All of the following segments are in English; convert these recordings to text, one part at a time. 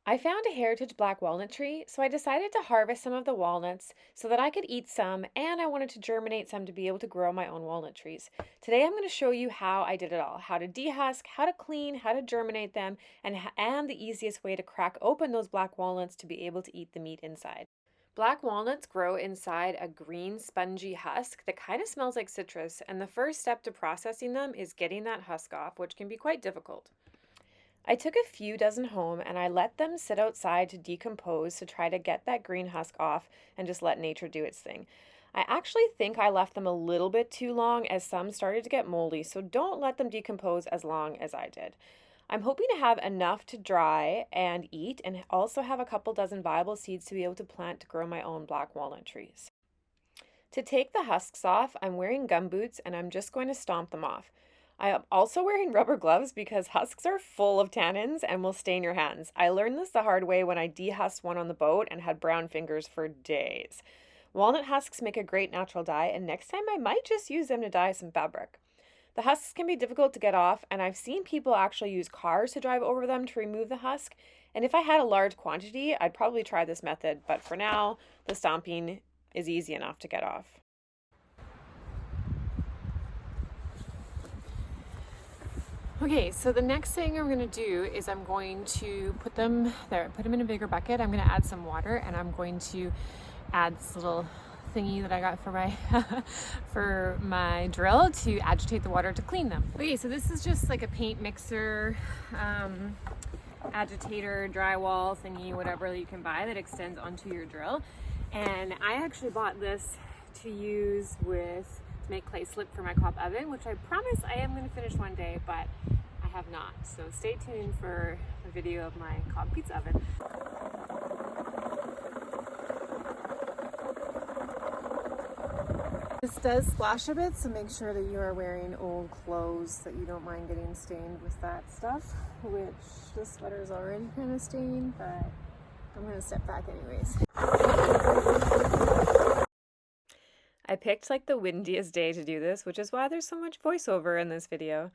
I found a heritage black walnut tree, so I decided to harvest some of the walnuts so that I could eat some, and I wanted to germinate some to be able to grow my own walnut trees. Today I'm going to show you how I did it all, how to dehusk, how to clean, how to germinate them, and the easiest way to crack open those black walnuts to be able to eat the meat inside. Black walnuts grow inside a green spongy husk that kind of smells like citrus, and the first step to processing them is getting that husk off, which can be quite difficult. I took a few dozen home and I let them sit outside to decompose to try to get that green husk off and just let nature do its thing. I actually think I left them a little bit too long as some started to get moldy, so don't let them decompose as long as I did. I'm hoping to have enough to dry and eat and also have a couple dozen viable seeds to be able to plant to grow my own black walnut trees. To take the husks off, I'm wearing gumboots and I'm just going to stomp them off. I am also wearing rubber gloves because husks are full of tannins and will stain your hands. I learned this the hard way when I dehusked one on the boat and had brown fingers for days. Walnut husks make a great natural dye, and next time I might just use them to dye some fabric. The husks can be difficult to get off, and I've seen people actually use cars to drive over them to remove the husk. And if I had a large quantity, I'd probably try this method, but for now, the stomping is easy enough to get off. Okay, so the next thing I'm going to do is I'm going to put them in a bigger bucket. I'm going to add some water, and I'm going to add this little thingy that I got for my for my drill to agitate the water to clean them. Okay, so this is just like a paint mixer, agitator, drywall thingy, whatever you can buy that extends onto your drill. And I actually bought this to use to make clay slip for my cob oven, which I promise I am going to finish one day, but I have not. So stay tuned for a video of my cob pizza oven. This does splash a bit, so make sure that you are wearing old clothes that you don't mind getting stained with that stuff, which the sweater is already kind of stained, but I'm going to step back anyways. I picked like the windiest day to do this, which is why there's so much voiceover in this video.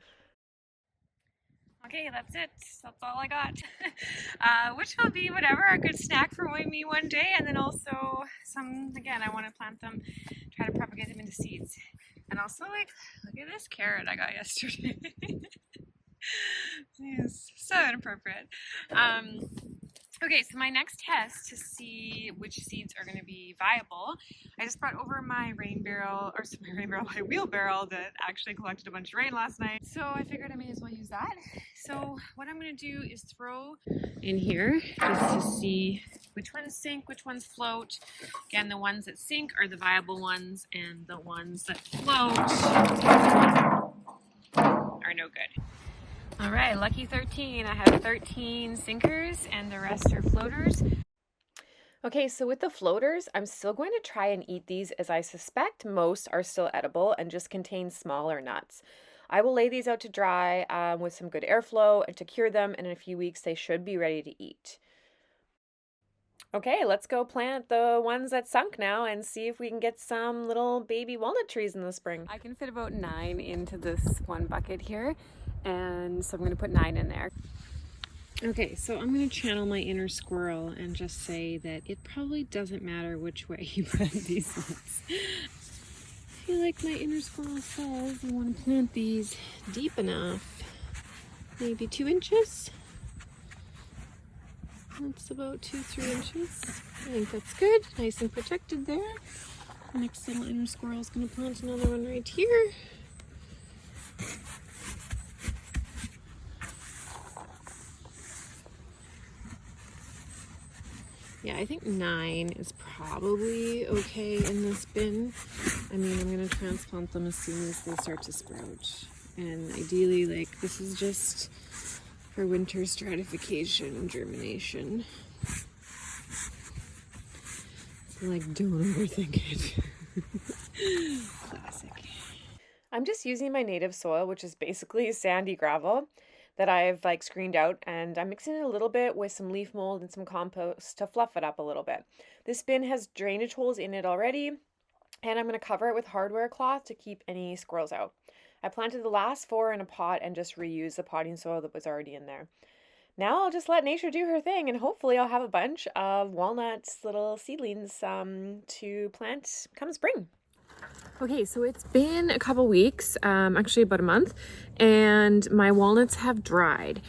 Okay, that's it. That's all I got. Which will be whatever, a good snack for me one day, and then also again, I want to plant them, try to propagate them into seeds. And also, like, look at this carrot I got yesterday. Yes, so inappropriate. Okay, so my next test to see which seeds are going to be viable, I just brought over my my wheelbarrow that actually collected a bunch of rain last night. So I figured I may as well use that. So what I'm going to do is throw in here just to see which ones sink, which ones float. Again, the ones that sink are the viable ones, and the ones that float are no good. All right, lucky 13. I have 13 sinkers and the rest are floaters. Okay, so with the floaters, I'm still going to try and eat these as I suspect most are still edible and just contain smaller nuts. I will lay these out to dry with some good airflow and to cure them, and in a few weeks they should be ready to eat. Okay, let's go plant the ones that sunk now and see if we can get some little baby walnut trees in the spring. I can fit about 9 into this one bucket here, and so I'm going to put 9 in there. Okay, so I'm going to channel my inner squirrel and just say that it probably doesn't matter which way you plant these ones. I feel like my inner squirrel says I want to plant these deep enough, maybe 2 inches. That's about 2-3 inches. I think that's good, nice and protected there. The next little inner squirrel is going to plant another one right here. Yeah, I think 9 is probably okay in this bin. I mean, I'm going to transplant them as soon as they start to sprout. And ideally, like, this is just for winter stratification and germination. So, like, don't overthink it. Classic. I'm just using my native soil, which is basically sandy gravel that I've like screened out, and I'm mixing it a little bit with some leaf mold and some compost to fluff it up a little bit. This bin has drainage holes in it already, and I'm going to cover it with hardware cloth to keep any squirrels out. I planted the last 4 in a pot and just reused the potting soil that was already in there. now I'll just let nature do her thing, and hopefully I'll have a bunch of walnuts, little seedlings to plant come spring. Okay, so it's been a couple weeks, actually about a month, and my walnuts have dried.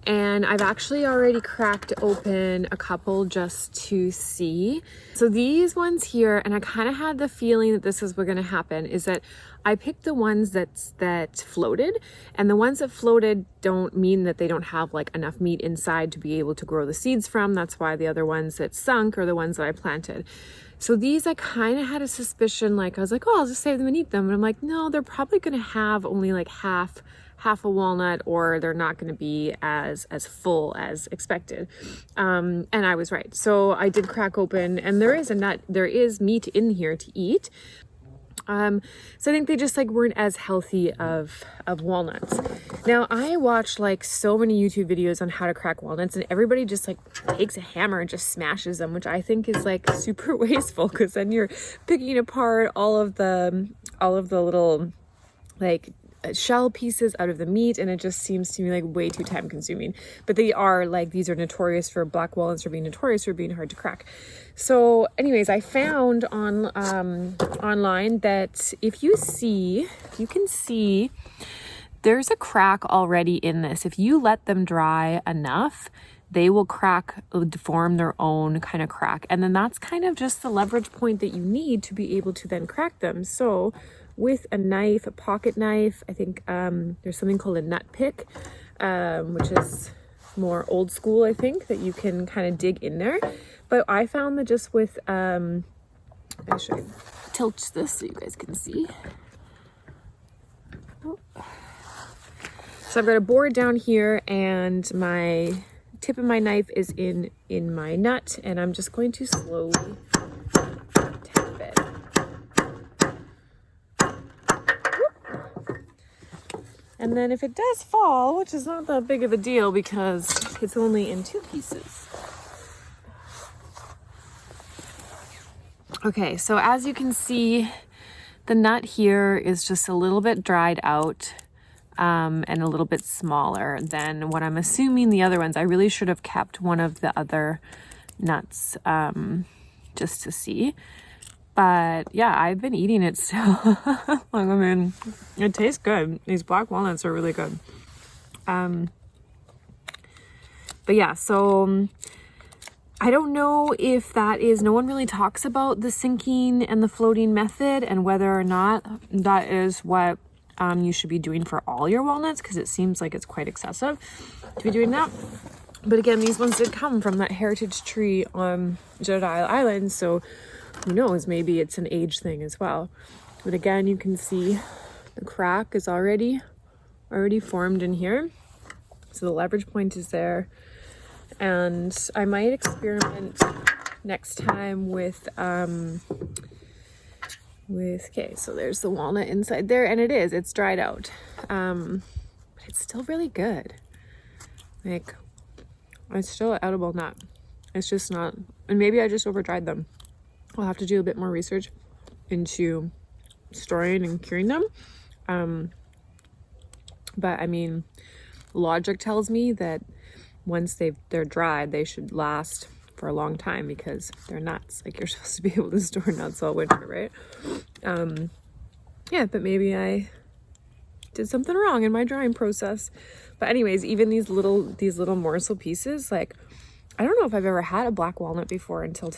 And I've actually already cracked open a couple just to see. So these ones here, and I kind of had the feeling that this is what's going to happen, is that I picked the ones that floated, and the ones that floated don't mean that they don't have like enough meat inside to be able to grow the seeds from. That's why the other ones that sunk are the ones that I planted. So these, I kind of had a suspicion, like I was like, oh, I'll just save them and eat them. And I'm like, no, they're probably going to have only like half a walnut, or they're not going to be as full as expected. And I was right. So I did crack open, and there is meat in here to eat. So I think they just like weren't as healthy of walnuts. Now I watched like so many YouTube videos on how to crack walnuts, and everybody just like takes a hammer and just smashes them, which I think is like super wasteful, because then you're picking apart all of the little like shell pieces out of the meat, and it just seems to me like way too time consuming. But these are notorious for black walnuts for being notorious for being hard to crack. So anyways, I found on online that if you can see there's a crack already in this. If you let them dry enough, they will form their own kind of crack, and then that's kind of just the leverage point that you need to be able to then crack them. So with a knife, a pocket knife, I think there's something called a nut pick, which is more old school, I think, that you can kind of dig in there. But I found that just with, I should tilt this so you guys can see. Oh. So I've got a board down here, and my tip of my knife is in my nut, and I'm just going to slowly tap it. And then if it does fall, which is not that big of a deal because it's only in 2 pieces. Okay, so as you can see, the nut here is just a little bit dried out, and a little bit smaller than what I'm assuming the other ones. I really should have kept one of the other nuts just to see. But yeah, I've been eating it still. Like, I mean, it tastes good. These black walnuts are really good. But yeah, so I don't know if that is, no one really talks about the sinking and the floating method, and whether or not that is what you should be doing for all your walnuts, because it seems like it's quite excessive to be doing that. But again, these ones did come from that heritage tree on Jedediah Island, so who knows, maybe it's an age thing as well. But again, you can see the crack is already formed in here. So the leverage point is there. And I might experiment next time with okay, so there's the walnut inside there, and it's dried out. But it's still really good. Like, it's still an edible nut. It's just not, and maybe I just over dried them. I'll have to do a bit more research into storing and curing them. But I mean, logic tells me that once they're dried, they should last for a long time, because they're nuts. Like, you're supposed to be able to store nuts all winter, right? Yeah, but maybe I did something wrong in my drying process. But anyways, even these little morsel pieces, like, I don't know if I've ever had a black walnut before until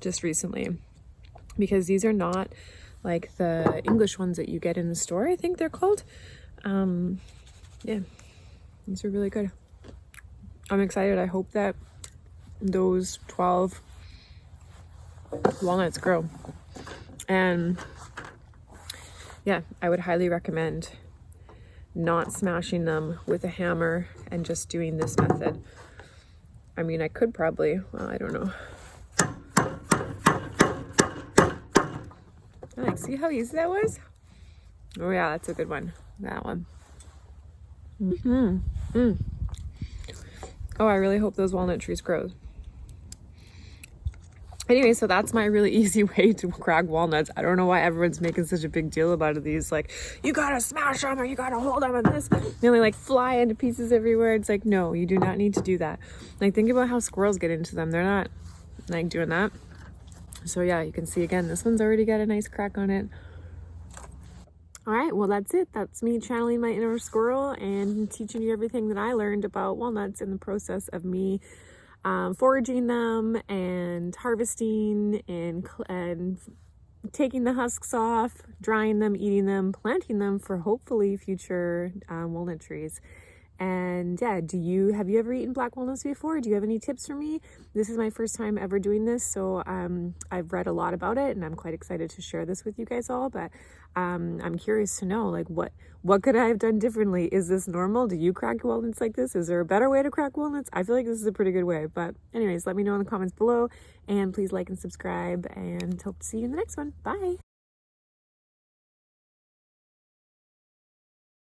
just recently, because these are not like the English ones that you get in the store, I think they're called. Yeah, these are really good. I'm excited. I hope that those 12 walnuts grow. And yeah, I would highly recommend not smashing them with a hammer and just doing this method. I mean, I could probably, well, I don't know. Like, see how easy that was? Oh yeah, that's a good one. That one. Oh, I really hope those walnut trees grow. Anyway, so that's my really easy way to crack walnuts. I don't know why everyone's making such a big deal about it. These like, you gotta smash them or you gotta hold them and this. They only like fly into pieces everywhere. It's like, no, you do not need to do that. Like, think about how squirrels get into them. They're not like doing that. So yeah, you can see again, this one's already got a nice crack on it. All right, well, that's it. That's me channeling my inner squirrel and teaching you everything that I learned about walnuts in the process of me foraging them and harvesting and taking the husks off, drying them, eating them, planting them for hopefully future walnut trees. And yeah, have you ever eaten black walnuts before? Do you have any tips for me? This is my first time ever doing this, so I've read a lot about it, and I'm quite excited to share this with you guys all. But I'm curious to know, like, what could I have done differently? Is this normal? Do you crack walnuts like this? Is there a better way to crack walnuts? I feel like this is a pretty good way. But anyways, let me know in the comments below, and please like and subscribe, and hope to see you in the next one. Bye.